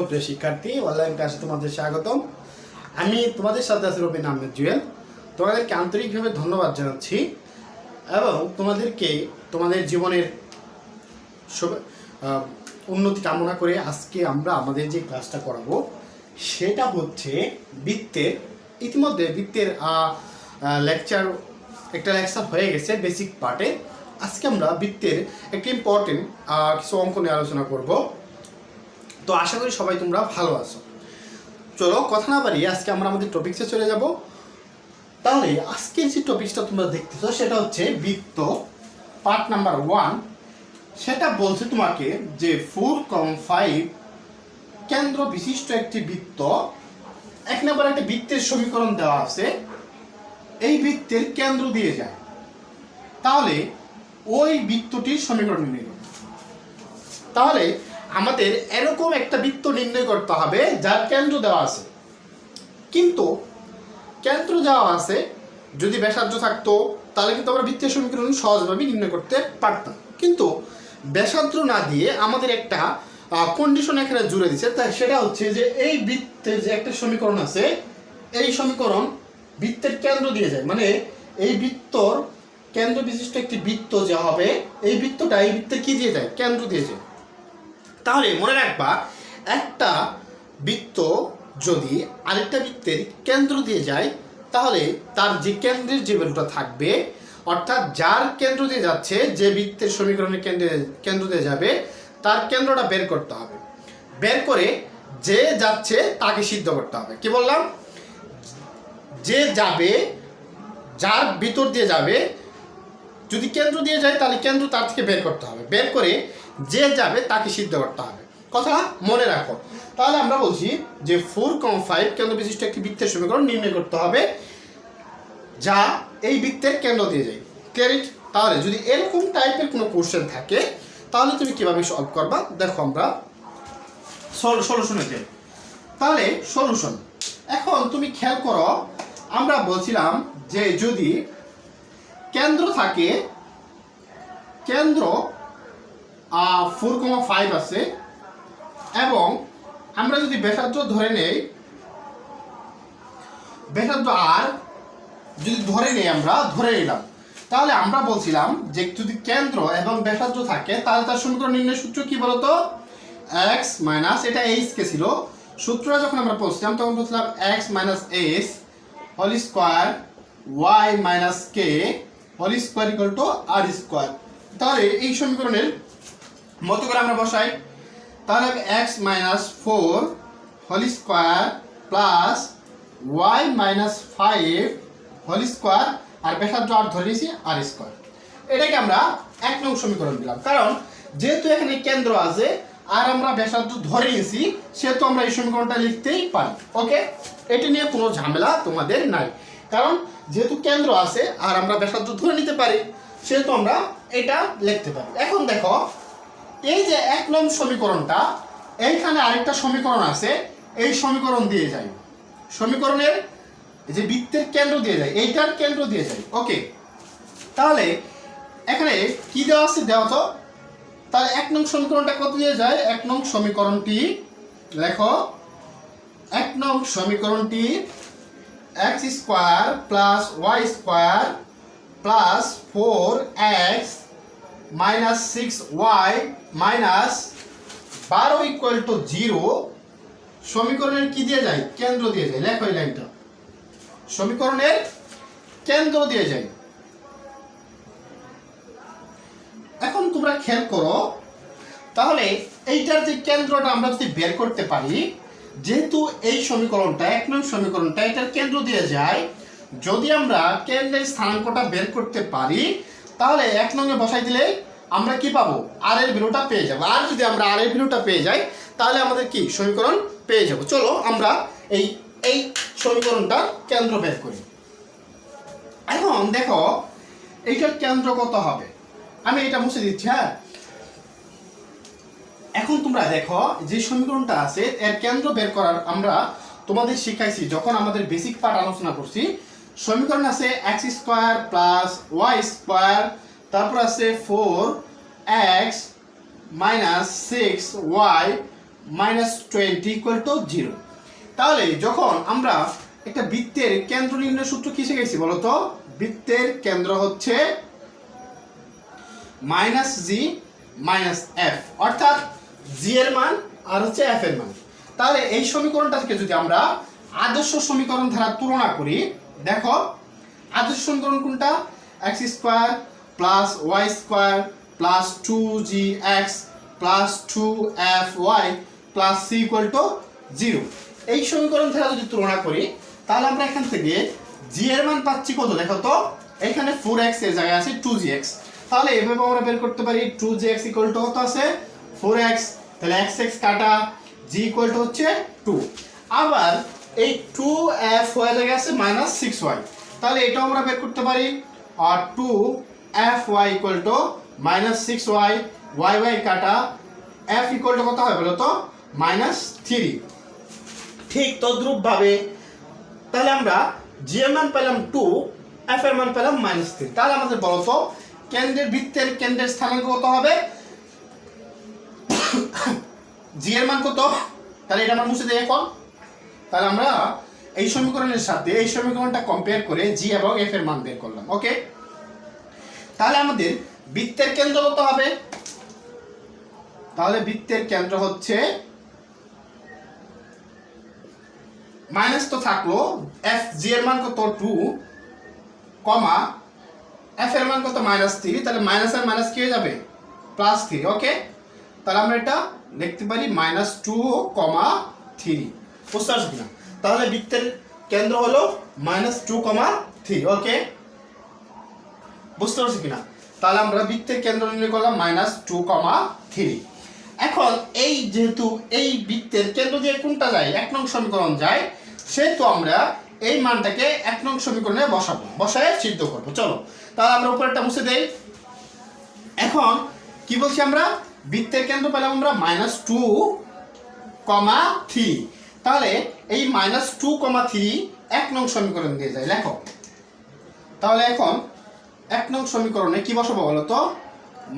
প্রিয় শিক্ষার্থী, অনলাইন ক্লাসে তোমাদের স্বাগতম। আমি তোমাদের সাথে আছি রবিন আহমেদ জুয়েল। তোমাদেরকে আন্তরিকভাবে ধন্যবাদ জানাচ্ছি এবং তোমাদেরকে তোমাদের জীবনের উন্নতি কামনা করে আজকে আমরা আমাদের যে ক্লাসটা করাবো সেটা হচ্ছে বৃত্তের। ইতিমধ্যে বৃত্তের একটা লেকচার হয়ে গেছে বেসিক পার্টে। আজকে আমরা বৃত্তের একটি ইম্পর্টেন্ট কিছু অঙ্ক নিয়ে আলোচনা করব। তো আশা করি সবাই তোমরা ভালো আছো। চলো কথা না বাড়িয়ে আজকে আমরা আমাদের টপিকসে চলে যাব। তাহলে আজকের যে টপিকসটা তোমরা দেখতেছো সেটা হচ্ছে বৃত্ত পার্ট নাম্বার 1। সেটা বলছে তোমাকে যে 4,5 কেন্দ্র বিশিষ্ট একটি বৃত্ত। এক নম্বর একটা বৃত্তের সমীকরণ দেওয়া আছে, এই বৃত্তের কেন্দ্র দিয়ে যায়, তাহলে ওই বৃত্তটির সমীকরণ নির্ণয় করবে। তাহলে আমাদের এরকম একটা বৃত্ত নির্ণয় করতে হবে যার কেন্দ্র দেওয়া আছে, কিন্তু কেন্দ্র দেওয়া আছে যদি ব্যাসার্ধ থাকতো তাহলে কিন্তু আমরা বৃত্তের সমীকরণ সহজভাবে নির্ণয় করতে পারতাম। কিন্তু ব্যাসার্ধ না দিয়ে আমাদের একটা কন্ডিশন এখানে জুড়ে দিচ্ছে, তাই সেটা হচ্ছে যে এই বৃত্তের যে একটা সমীকরণ আছে, এই সমীকরণ বৃত্তের কেন্দ্র দিয়ে যায়, মানে এই বৃত্তর কেন্দ্র বিশিষ্ট একটি বৃত্ত যে হবে, এই বৃত্তটা এই বৃত্তের কি দিয়ে যায়? কেন্দ্র দিয়ে যায়। তাহলে মনে রাখবা, একটা বৃত্ত যদি আরেকটা বৃত্তের কেন্দ্র দিয়ে যায় তাহলে তার যে কেন্দ্রের যে ভ্যালুটা থাকবে, অর্থাৎ যার কেন্দ্র দিয়ে যাচ্ছে, যে বৃত্তের সমীকরণের কেন্দ্র দিয়ে যাবে তার কেন্দ্রটা বের করতে হবে। বের করে যে যাচ্ছে তাকে সিদ্ধ করতে হবে। কি বললাম? যে যাবে, যার ভিতর দিয়ে যাবে, যদি কেন্দ্র দিয়ে যায় তাহলে কেন্দ্র তার থেকে বের করতে হবে। বের করে যে যাবে তাকে সিদ্ধ করতে হবে। কথা মনে রাখো। তাহলে আমরা বলছি যে 4,5 কেন্দ্র বিশিষ্ট একটি বৃত্তের সমীকরণ নির্ণয় করতে হবে যা এই বৃত্তের কেন্দ্র দিয়ে যায়। ক্লিয়ার? তাহলে যদি এরকম টাইপের কোনো কোশ্চেন থাকে তাহলে তুমি কিভাবে সলভ করবা দেখো আমরা সলিউশনে যাই। তাহলে সলিউশন, এখন তুমি খেয়াল করো, আমরা বলছিলাম যে যদি কেন্দ্র থাকে, কেন্দ্র 4,5 আছে এবং আমরা যদি ব্যাসার্ধ ধরে নেই, ব্যাসার্ধ আর যদি ধরে নেই, আমরা ধরে নিলাম, তাহলে আমরা বলছিলাম যে যদি কেন্দ্র এবং ব্যাসার্ধ থাকে তাহলে তার সমীকরণ নির্ণয়ের সূত্র কি বলতো? x মাইনাস, এটা এইচ কে ছিল, সূত্রটা যখন আমরা পড়ছিলাম তখন বলছিলাম x minus h whole square y minus k whole square equal to r square. তাহলে এই সমীকরণের মতো করে আমরা বসাই, তাহলে x minus 4 whole square plus y minus 5 whole square, আর ব্যাসার্ধ আর ধরে নিয়েছি আর স্কোয়ার। এটাকে আমরা 1 নং সমীকরণ দিলাম, কারণ যেহেতু এখানে কেন্দ্র আছে আর আমরা ব্যাসার্ধ ধরে নিয়েছি সেহেতু আমরা এই সমীকরণটা লিখতেই পারি। ওকে, এটি নিয়ে কোনো ঝামেলা তোমাদের নাই, কারণ যেহেতু কেন্দ্র আছে আর আমরা ব্যাসার্ধ ধরে নিতে পারি সেহেতু আমরা এটা লিখতে পারি। এখন দেখো, এই যে 1 নং সমীকরণটা, এইখানে আরেকটা সমীকরণ আছে, এই সমীকরণ দিয়ে যায়, সমীকরণের যে বৃত্তের কেন্দ্র দিয়ে যায়, এইটার কেন্দ্র দিয়ে যায়। ওকে, তাহলে এখানে কি দেওয়া আছে দেওয়া তো, তাহলে 1 নং সমীকরণটা কত দিয়ে যায়? 1 নং সমীকরণটি লেখো, 1 নং সমীকরণটি x square plus y square plus 4x minus 6y minus 12 equal to 0 সমীকরণের কি দিয়ে যায়? কেন্দ্র দিয়ে যায়। লেখো এই লাইনটা, সমীকরণের কেন্দ্র দিয়ে যায়। এখন তোমরা খেয়াল করো, তাহলে এইটার যে কেন্দ্রটা আমরা যদি বের করতে পারি, যেহেতু এই সমীকরণটা 1 নং সমীকরণটা এটার কেন্দ্র দিয়ে যায়, যদি আমরা কেন্দ্রের স্থানাঙ্কটা বের করতে পারি তাহলে 1 নংয়ে বসাই দিলে আমরা কি পাবো? আর এর ভ্যালুটা পেয়ে যাবো। আর যদি আমরা আর এর ভ্যালুটা পেয়ে যাই তাহলে আমাদের কি সমীকরণ পেয়ে যাব। চলো আমরা এই সমীকরণটার কেন্দ্র বের করি। এখন দেখো এইটার কেন্দ্র কত হবে, আমি এটা মুছে দিচ্ছি। হ্যাঁ, এখন তোমরা দেখো যে সমীকরণটা আছে এর কেন্দ্র বের করার আমরা তোমাদের শিখাইছি যখন আমাদের বেসিক পার্ট আলোচনা করছি। সমীকরণ আছে x square plus y square, তারপর আছে 4x minus 6y -20 equal to 0। তাহলে যখন আমরা একটা বৃত্তের কেন্দ্র নির্ণয় সূত্র কি শিখেছি বলো তো? বৃত্তের কেন্দ্র হচ্ছে -g -f, অর্থাৎ g এর মান আর হচ্ছে f এর মান। তাহলে এই সমীকরণটাকে যদি আমরা আদর্শ সমীকরণ দ্বারা তুলনা করি, দেখো আদর্শ সমীকরণ কোনটা? x square plus y square plus 2gx plus 2fy plus c equal to 0। এই সমীকরণ দ্বারা যদি তুলনা করি তাহলে আমরা এখান থেকে g এর মান পাচ্ছি কত দেখো তো? এখানে 4x এর জায়গায় আছে 2gx, তাহলে এভাবে আমরা বের করতে পারি 2gx ইকুয়াল টু কত আছে? 4x, তাহলে x x কাটা, g ইকুয়াল টু হচ্ছে 2। আবার এই 2fy এর জায়গায় আছে -6y, তাহলে এটাও আমরা বের করতে পারি। আর 2fy equal to -6y, y কাটা, f ইকুয়াল টু কত হবে বলো তো? -3। ঠিক তদ্রূপ ভাবে তাহলে আমরা g এর মান পেলাম 2, f এর মান পেলাম -3। তাহলে আমাদের বলো তো কেন্দ্রের বৃত্তের কেন্দ্রের স্থানাঙ্ক কত হবে? g এর মান কত? তাহলে এটা আমরা মুছে দেই এখন। তাহলে আমরা এই সমীকরণের সাথে এই সমীকরণটা কম্পেয়ার করে g এবং f এর মান বের করলাম। ওকে, তাহলে আমাদের বৃত্তের কেন্দ্র কত হবে? তাহলে বৃত্তের কেন্দ্র হচ্ছে মাইনাস তো থাকলো, f g এর মান কত 2, কমা f এর মান কত -3, তাহলে মাইনাস আর মাইনাস কি হয়ে যাবে? +3। ওকে, তাহলে আমরা এটা লিখতে পারি -2, 3। বুঝতে পারছো কিনা? তাহলে বৃত্তের কেন্দ্র হলো -2, 3। ওকে, বুঝতে পারছো কিনা? তাহলে আমরা বৃত্তের কেন্দ্র নির্ণয় করলাম -2, 3। এখন এই যেহেতু এই বৃত্তের কেন্দ্র দিয়ে কোনটা যায়? 1 নং সমীকরণ যায়, সেহেতু আমরা এই মানটাকে 1 নং সমীকরণে বসাবো, বসায় সিদ্ধ করবো। চলো তাহলে আমরা উপরেরটা মুছে দেই। এখন কি বলছি আমরা? বৃত্তের কেন্দ্র পেলাম আমরা -2, 3। তাহলে এই -2, 3 1 নং সমীকরণ দিয়ে যায়, লেখো। তাহলে এখন 1 নং সমীকরণে কি বসাবো বলো তো?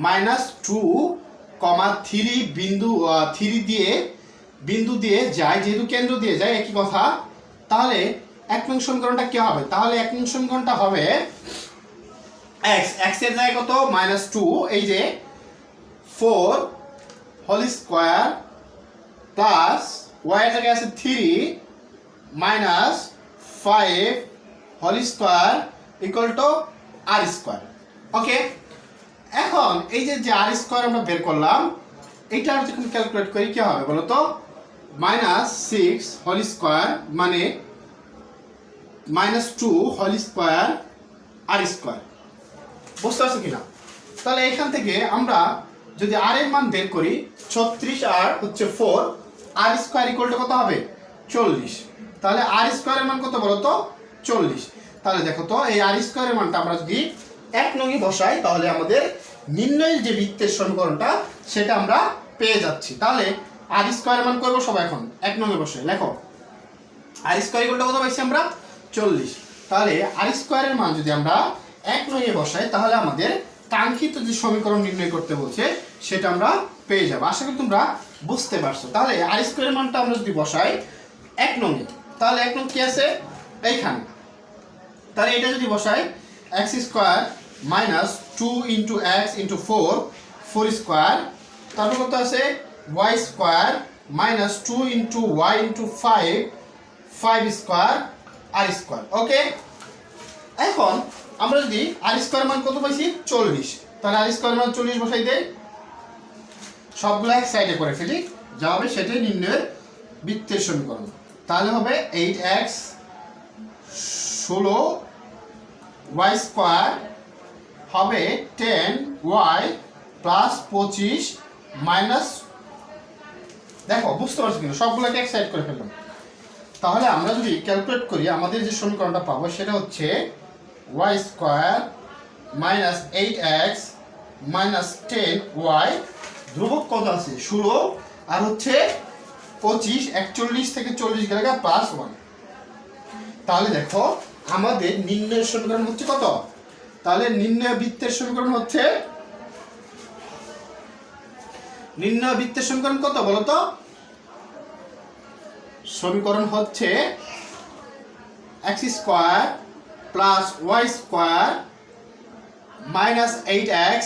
-2, 3 বিন্দু দিয়ে যায়, যেহেতু কেন্দ্র দিয়ে যায় একই কথা। তাহলে 1 নং সমীকরণটা কি হবে? তাহলে 1 নং সমীকরণটা হবে x এর জায়গায় কত? -2, এই যে 4 হোল স্কয়ার প্লাস y এর জায়গায় আছে 3 -5 whole square equal to r square. Okay, এখন এই যে r স্কয়ার আমরা বের করলাম, এইটা যখন ক্যালকুলেট করি কি হবে বলো তো? -6 হোল স্কয়ার মানে -2 হোল স্কয়ার r স্কয়ার। বুঝতে পারছো কিনা? তাহলে এখান থেকে আমরা যদি r এর মান বের করি 36 আর হচ্ছে 4, r স্কয়ার ইকুয়াল টু কত হবে? 40। তাহলে r স্কয়ারের মান কত বলো তো? 40। তাহলে দেখো তো এই r স্কয়ারের মানটা আমরা যদি 1 নং এ বসাই তাহলে আমাদের নির্ণয়ের যে বৃত্তের সমীকরণটা সেটা আমরা পেয়ে যাচ্ছি। তাহলে r স্কয়ারের মান করব সবাই এখন 1 নং এ বসে লেখো। r স্কয়ার ইকুয়াল টু কত পাইছি আমরা? 40। তাহলে r স্কয়ারের মান যদি আমরা 1 নং এ বসাই তাহলে আমাদের কাঙ্ক্ষিত যে সমীকরণ নির্ণয় করতে বলছে সেটা আমরা পেয়ে যাব। আশা করি তোমরা বুঝতে পারছো। তাহলে r স্কয়ারের মানটা আমরা যদি বসাই 1 নং এ, তাহলে 1 নং কি আছে? এইখানে। তাহলে এটা যদি বসাই x স্কয়ার -2 * x * 4 স্কয়ার, তারপর কত আছে? y square -2 * y * 5 square r square. Okay, এখন আমরা যদি r স্কয়ার মান কত পাইছি? 40। তাহলে r স্কয়ার মান 40 বসাই দেই, সবগুলো এক সাইডে করে ফেলি, যা হবে সেটাই নির্ণয়ের বৃত্তের সমীকরণ। তাহলে হবে 8x 16 y স্কয়ার হবে 10y প্লাস 25 মাইনাস, দেখো বুঝতে পারছো কিনা? সবগুলোকে এক সাইড করে ফেললাম। তাহলে আমরা যদি ক্যালকুলেট করি আমাদের যে সমীকরণটা পাবো সেটা হচ্ছে y square minus 8x minus 10y, ধ্রুবক কত আছে? 16 আর হচ্ছে 25, 41 থেকে 40 গেলে প্লাস 1। তাহলে দেখো আমাদের নির্ণয়ের সমীকরণ হচ্ছে কত? তাহলে নির্ণয় বৃত্তের সমীকরণ হচ্ছে, নির্ণয় বৃত্তের সমীকরণ কত বলো তো? সমীকরণ হচ্ছে x square plus y square minus 8x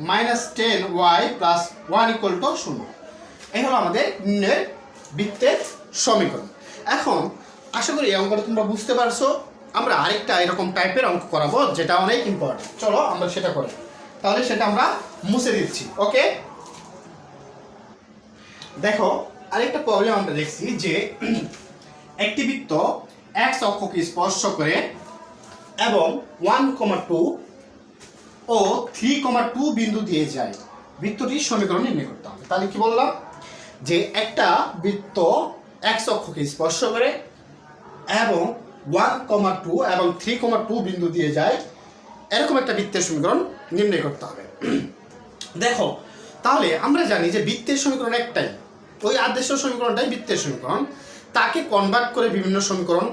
minus 10y plus 1 equal to 0। এই হলো আমাদের নির্ণয়ের বৃত্তের সমীকরণ। এখন আশা করি এই অঙ্কটা তোমরা বুঝতে পারছো। আমরা আরেকটা এরকম টাইপের অঙ্ক করাবো যেটা অনেক ইম্পর্টেন্ট। চলো আমরা সেটা করি, তাহলে সেটা আমরা মুছে দিচ্ছি। ওকে, দেখো আরেকটা প্রবলেম আমরা দেখছি যে একটি বৃত্ত x অক্ষকে স্পর্শ করে এবং 1,2 ও 3,2 বিন্দু দিয়ে যায়। বৃত্তটির সমীকরণ নির্ণয় করতে হবে। তাহলে কি বললাম যে একটা বৃত্ত x অক্ষকে স্পর্শ করে এবং 1,2 এবং 3,2 বিন্দু দিয়ে যায়, এরকম একটা বৃত্তের সমীকরণ নির্ণয় করতে হবে। দেখো তাহলে আমরা জানি যে বৃত্তের সমীকরণ একটাই, ওই আদর্শ সমীকরণটাই বৃত্তের সমীকরণ। তাকে কনভার্ট করে বিভিন্ন সমীকরণ,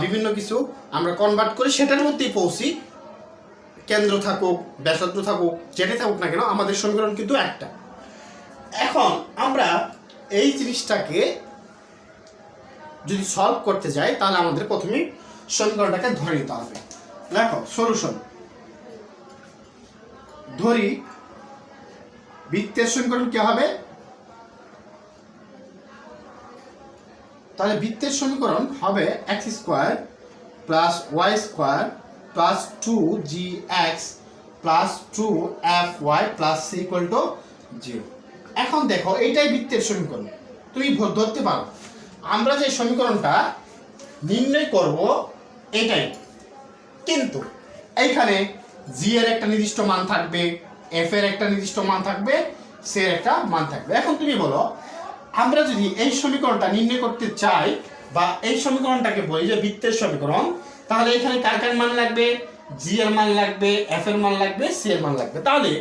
বিভিন্ন কিছু আমরা কনভার্ট করে সেটার মধ্যেই পৌঁছি। কেন্দ্র থাকুক, ব্যাসার্ধ থাকুক, যেটাই থাকুক না কেন, আমাদের সমীকরণ কিন্তু একটা। এখন আমরা এই জিনিসটাকে যদি সলভ করতে যাই তাহলে আমাদের প্রথমে সমীকরণটাকে ধরে নিতে হবে। দেখো সলিউশন ধরি, বৃত্তের সমীকরণ কি হবে? তাহলে বৃত্তের সমীকরণ হবে x square plus y square plus 2gx plus 2fy plus c equal to 0। এখন দেখো এইটাই বৃত্তের সমীকরণ, তুমি ধরতে পারো। আমরা যে সমীকরণটা নির্ণয় করব এটাই, কিন্তু এইখানে g এর একটা নির্দিষ্ট মান থাকবে, f এর একটা নির্দিষ্ট মান থাকবে, c এর একটা মান থাকবে। এখন তুমি বলো, আমরা যদি এই সমীকরণটা নির্ণয় করতে চাই বা এই সমীকরণটাকে বলি যে বৃত্তের সমীকরণ, তাহলে এখানে কার কার মান লাগবে? g এর মান লাগবে, f এর মান লাগবে, c এর মান লাগবে। তাহলে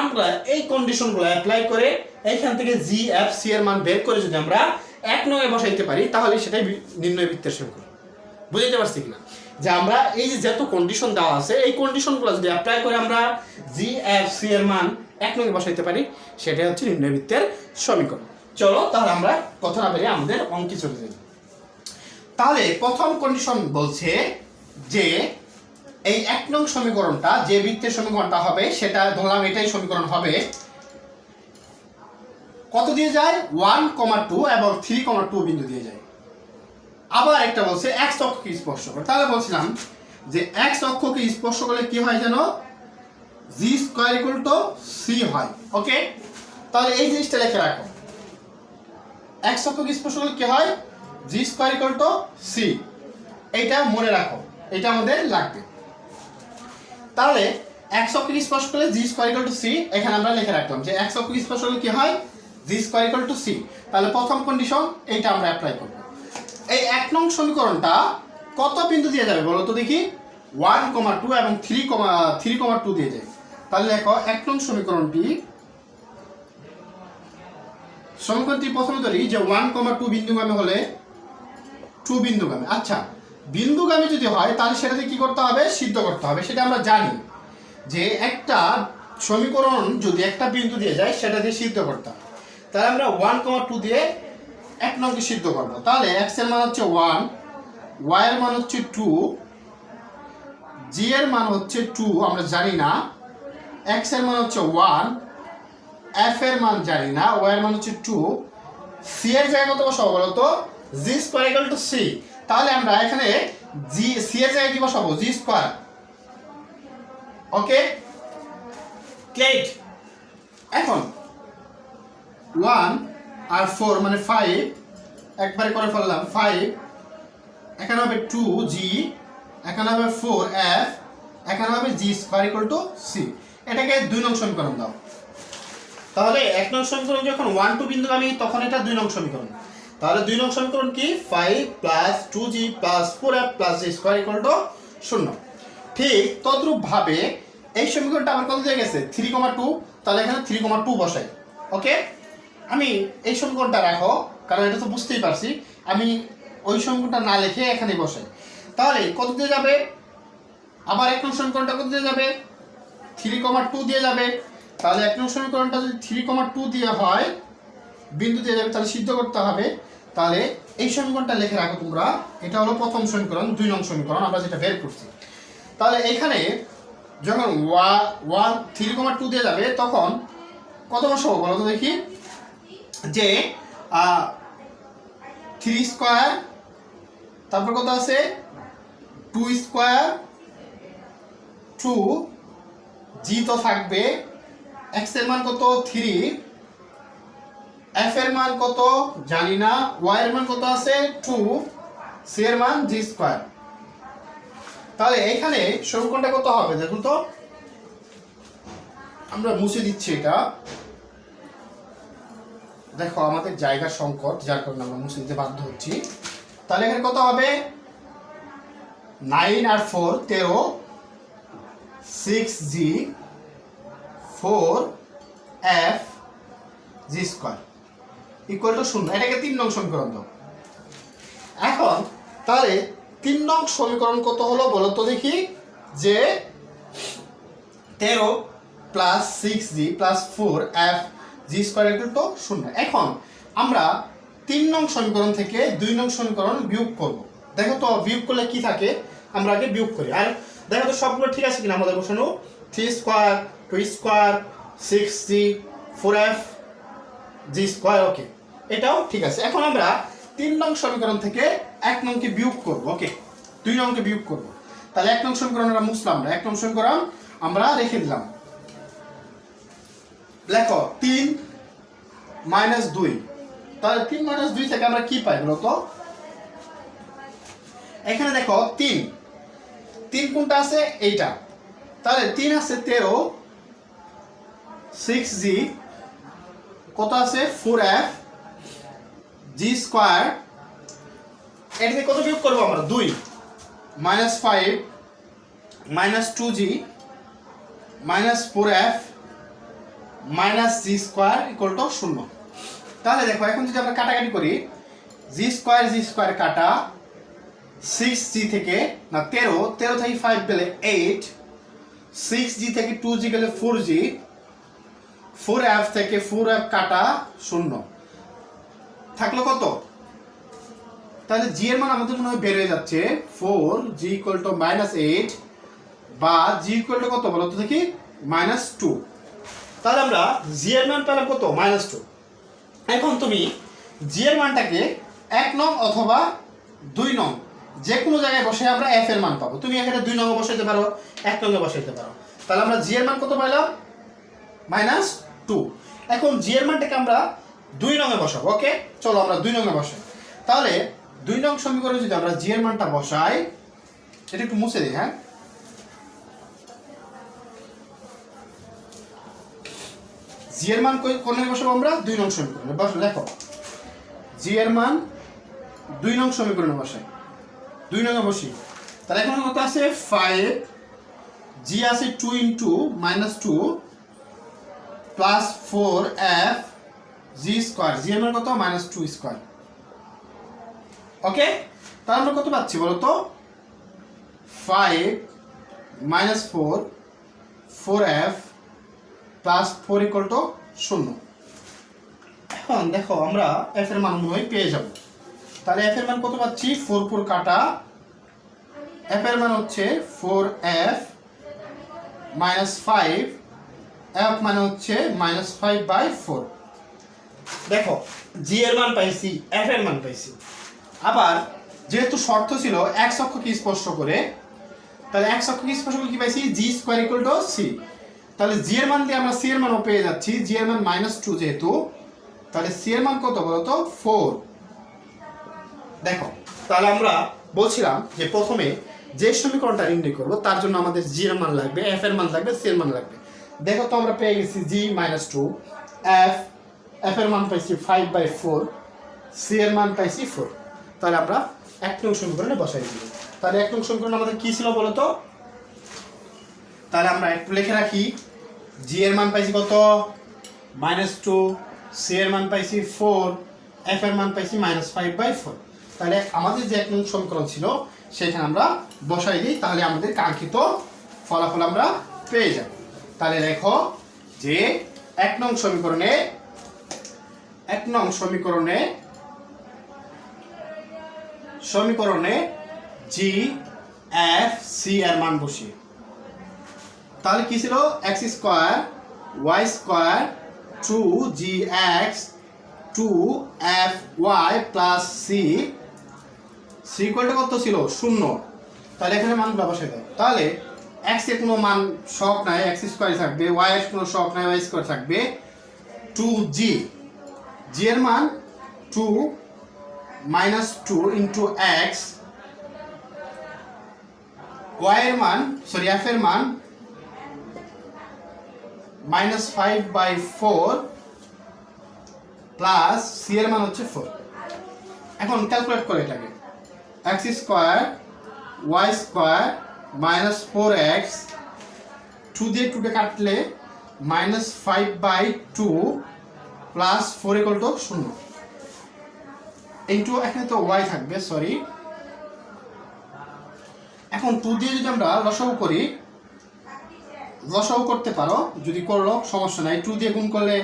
আমরা এই কন্ডিশনগুলো অ্যাপ্লাই করে এইখান থেকে g, f, c এর মান বের করে যদি আমরা 1 নয়ে বসাইতে পারি তাহলে সেটাই নির্ণয় বৃত্তের সমীকরণ। বুঝতে পারছি কিনা? যে আমরা এই যে যত কন্ডিশন দেওয়া আছে এই কন্ডিশনগুলো যদি অ্যাপ্লাই করে আমরা g, f, c এর মান 1 নয়ে বসাইতে পারি, সেটাই হচ্ছে নির্ণয় বৃত্তের সমীকরণ। চলো তাহলে আমরা কথা না বেরিয়ে আমাদের অঙ্কে চলে যাই। তাহলে প্রথম কন্ডিশন বলছে যে এই 1 নং সমীকরণটা, যে বৃত্তের সমীকরণটা হবে সেটা ধরলাম এটাই সমীকরণ হবে, কত দিয়ে যায়? 1,2 এবং 3,2 বিন্দু দিয়ে যায়। আবার একটা বলছে x অক্ষকে স্পর্শ করে। তাহলে বলছিলাম যে x অক্ষকে স্পর্শ করলে কি হয় জানো? g square equal two c হয়। ওকে, তাহলে এই জিনিসটা লিখে রাখো, x অক্ষকে স্পর্শ করলে কি হয়? g square equal two c। এইটা মনে রাখো, এটা আমাদের লাগবে। তাহলে x অক্ষকে স্পর্শ করলে g square equal two c, এখানে আমরা লিখে রাখলাম যে x অক্ষকে স্পর্শ করলে কি হয়? g square equal two c। তাহলে প্রথম কন্ডিশন এইটা আমরা অ্যাপ্লাই করব। এই 1 নং সমীকরণটা কত বিন্দু দিয়ে যাবে বলো তো দেখি? 1,2 এবং 3,2 দিয়ে যায়। তাহলে দেখো 1 নং সমীকরণটি প্রথমে ধরি যে 1,2 বিন্দুগামী হলে 2 বিন্দুগামী। আচ্ছা, বিন্দুগামী যদি হয় তাহলে সেটাতে কি করতে হবে? সিদ্ধ করতে হবে। সেটা আমরা জানি যে একটা সমীকরণ যদি একটা বিন্দু দিয়ে যায় সেটা দিয়ে সিদ্ধ করতে হবে। তাহলে আমরা 1,2 দিয়ে 1 নংকে সিদ্ধ করব। তাহলে x এর মান হচ্ছে 1, y এর মান হচ্ছে 2, g এর মান হচ্ছে 2 আমরা জানি না, x এর মান হচ্ছে 1, f এর মান জানি না, y এর মান হচ্ছে 2, c এর জায়গায় কত বসাবো বলো তো? g square equal two c। তাহলে আমরা এখানে c এর জায়গায় কি বসাবো? g square. Okay, clear? এখন 1 আর 4 মানে 5 একবারে করে ফেললাম, 5 এখানে হবে 2g, এখানে হবে 4f, এখানে হবে g square equal two c। এটাকে 2 নং সমীকরণ দাও। তাহলে 1 নং সমীকরণ যখন 1, 2 বিন্দুগামী তখন এটা 2 নং সমীকরণ। তাহলে 2 নং সমীকরণ কি? 5 plus 2g plus 4f plus g square equal to 0। ঠিক তদ্রূপ ভাবে এই সমীকরণটা আমার কত দিয়ে গেছে? 3,2। তাহলে এখানে 3,2 বসাই। ওকে, আমি এই সমীকরণটা রাখো কারণ এটা তো বুঝতেই পারছি, আমি ওই সমীকরণটা না লিখে এখানে বসাই। তাহলে কত দিয়ে যাবে? আবার 1 নং সমীকরণটা কত দিয়ে যাবে? 3,2 দিয়ে যাবে। তাহলে 1 নং সমীকরণটা যদি 3,2 দিয়ে হয়, বিন্দু দিয়ে যাবে, তাহলে সিদ্ধ করতে হবে। তাহলে এই সমীকরণটা লিখে রাখো তোমরা। এটা হলো প্রথম সমীকরণ, 2 নং সমীকরণ আমরা যেটা বের করছি। তাহলে এখানে যখন 1 3,2 দিয়ে যাবে তখন কত বসাবো বলো তো দেখি, যে 3 স্কয়ার, তারপর কত আছে 2 স্কয়ার 2, জি তো থাকবে, x এর মান কত 3, f এর মান কত জানি না, y এর মান কত আছে 2, c এর মান জি স্কয়ার। তাহলে এখানে সমীকরণটা কত হবে দেখুন তো, আমরা মুছে দিচ্ছি এটা, দেখো আমাদের জায়গার সংকট যার কারণে আমরা মুছে দিতে বাধ্য হচ্ছি। তাহলে এখানে কত হবে 9 আর 4 13, 6g 4f G square equal to 0। এটাকে 3 নং সমীকরণ দাও। এখন তাহলে 3 নং সমীকরণ কত হলো বলো তো দেখি, যে 13 plus 6g plus 4f G square equal to 0। এখন আমরা 3 নং সমীকরণ থেকে 2 নং সমীকরণ বিয়োগ করব। দেখো তো বিয়োগ করলে কি থাকে, আমরা আগে বিয়োগ করি। আর দেখো তো সবগুলো ঠিক আছে কিনা আমাদের বসানো, 3 স্কয়ার 2 স্কয়ার 6g 4f জি স্কয়ার, ওকে এটাও ঠিক আছে। এখন আমরা 3 নং সমীকরণ থেকে 1 নংকে বিয়োগ করব, ওকে 2 নংকে বিয়োগ করব। তাহলে 1 নং সমীকরণ আমরা মুছলাম না, 1 নং সমীকরণ আমরা রেখে দিলাম। লেখো 3 মাইনাস 2, তাহলে 3 মাইনাস 2 থেকে আমরা কি পাই বলো তো, এখানে দেখো 3 কোনটা আছে এইটা, তাহলে 3 আছে 13, 6g কত আছে 4f জি স্কয়ার, এর থেকে কত বিয়োগ করব আমরা 2 minus 5 minus 2g minus 4f minus G square equal to 0। তাহলে দেখো এখন যদি আমরা কাটাকাটি করি, জি স্কয়ার কাটা, 6g থেকে না 13 থেকে 5 গেলে 8, 6g থেকে 2g গেলে 4g, 4f থেকে 4f কাটা 0 থাকলো কত, তাহলে জি এর মান আমাদের মনে হয় বের হয়ে যাচ্ছে 4g ইকুয়াল টু -8 বা g ইকুয়াল টু কত বলো তো দেখি -2। তাহলে আমরা জি এর মান পেলাম কত -2। এখন তুমি জি এর মানটাকে 1 নং অথবা 2 নং যে কোনো জায়গায় বসে আমরা f এর মান পাবো। তুমি এখানে 2 নং এ বসাইতে পারো, 1 নং এ বসাইতে পারো। তাহলে আমরা জি এর মান কত পাইলাম -2। এখন জি এর মানটাকে আমরা 2 নং এ বসাবো, ওকে চলো আমরা 2 নং এ বসাই। তাহলে 2 নং সমীকরণে যদি আমরা জি এর মানটা বসাই, এটা একটু মুছে দিই, হ্যাঁ জি এর মান কোন বসাবো আমরা 2 নং সমীকরণে বসো। দেখো জি এর মান 2 নং সমীকরণে বসাই, 2 নং এ বসি। তাহলে এখন কত আছে 5, জি আছে 2 ইনটু -2 প্লাস 4f জি স্কয়ার, জি এর মান কত -2 স্কয়ার, ওকে। তাহলে আমরা কত পাচ্ছি বলো তো 5 -4 4f প্লাস 4 ইকুয়াল টু 0। এখন দেখো আমরা f এর মান অনুযায়ী পেয়ে যাব। তাহলে f এর মান কত পাচ্ছি 4 4 কাটা, f এর মান হচ্ছে 4f -5, f মানে হচ্ছে -5/4। দেখো জি এর মান পাইছি, f এর মান পাইছি। আবার যেহেতু শর্ত ছিল x অক্ষকে স্পর্শ করে, তাহলে x অক্ষকে স্পর্শ করে কি পাইছি জি স্কয়ার ইকুয়াল টু c। তাহলে জি এর মান দিয়ে আমরা c এর মানও পেয়ে যাচ্ছি, জি এর মান -2 যেহেতু, তাহলে c এর মান কত বলতো 4। দেখো তাহলে আমরা বলছিলাম যে প্রথমে যে সমীকরণটা নির্ণয় করব তার জন্য আমাদের জি এর মান লাগবে, f এর মান লাগবে, c এর মান লাগবে। দেখো তো আমরা পেয়ে গেছি জি -2, f এর মান পাইছি 5/4, c এর মান পাইছি 4। তাহলে আমরা 1 নং সমীকরণে বসাই দিব। তাহলে 1 নং সমীকরণ আমাদের কি ছিল বলো তো, তাহলে আমরা একটু লিখে রাখি, জি এর মান পাইছি কত -2, c এর মান পাইছি 4, f এর মান পাইছি -5/4। তাহলে আমাদের যে 1 নং সমীকরণ ছিল সেখানে আমরা বসাই দিই, তাহলে আমাদের কাঙ্ক্ষিত ফলাফল আমরা পেয়ে যাব। তাহলে দেখো যে 1 নং সমীকরণে সমীকরণে জি এফ সি এর মান বসিয়ে। তাহলে কি ছিল x square y square 2gx 2fy plus c equal to কত ছিল 0। তাহলে এখানে মান বসাই দাও। তাহলে x এর কোনো মান সহগ নাই, x স্কোয়ার থাকবে, y এর কোনো সহগ নাই, y স্কোয়ার থাকবে, 2g g এর মান 2 মাইনাস 2 ইন্টু x, y এর মান সরি f এর মান -5/4 প্লাস সি এর মান হচ্ছে 4। এখন ক্যালকুলেট করে এটাকে x square y square minus 4x 2 দিয়ে 2 কাটলে -5/2 প্লাস 4 ইকুয়াল টু 0 ইন্টু এখানে তো y থাকবে সরি। এখন 2 দিয়ে যদি আমরা লসাগু করি, লসাগু করতে পারো, যদি করলো সমস্যা নাই। 2 দিয়ে গুণ করলে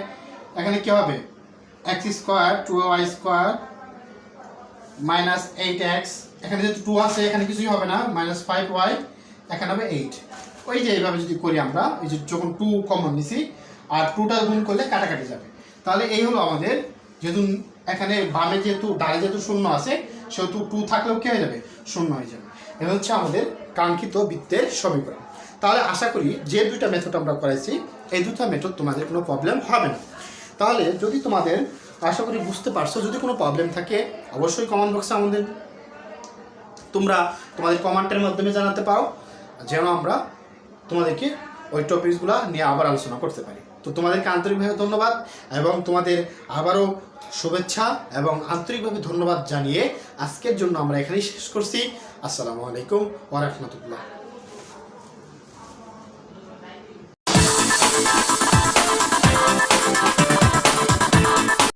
এখানে কি হবে x square 2y square minus 8x, এখানে যেহেতু 2 আছে এখানে কিছুই হবে না, -5y এখানে হবে 8। ওই যে এইভাবে যদি করি আমরা, এই যে যখন 2 কমন নিছি আর 2টা গুণ করলে কাটাকাটি যাবে। তাহলে এই হলো আমাদের, যেহেতু এখানে বামে যেহেতু ডানে যেহেতু 0 আছে সেহেতু 2 থাকলেও কি হয়ে যাবে 0 হয়ে যাবে। এটা হচ্ছে আমাদের কাঙ্ক্ষিত বৃত্তের সমীকরণ। তাহলে আশা করি যে দুইটা মেথড আমরা করেছি এই দুটো মেথড তোমাদের কোনো প্রবলেম হবে না। তাহলে যদি তোমাদের আশা করি বুঝতে পারছো, যদি কোনো প্রবলেম থাকে অবশ্যই কমেন্ট বক্সে আমাদের তোমরা তোমাদের কমেন্টের মাধ্যমে জানাতে পারো, যেন আমরা তোমাদেরকে ওই টপিকসগুলো নিয়ে আবার আলোচনা করতে পারি। তো তোমাদেরকে আন্তরিকভাবে ধন্যবাদ এবং তোমাদের আবারও শুভেচ্ছা এবং আন্তরিকভাবে ধন্যবাদ জানিয়ে আজকের জন্য আমরা এখানেই শেষ করছি। আসসালামু আলাইকুম ওয়া রাহমাতুল্লাহ।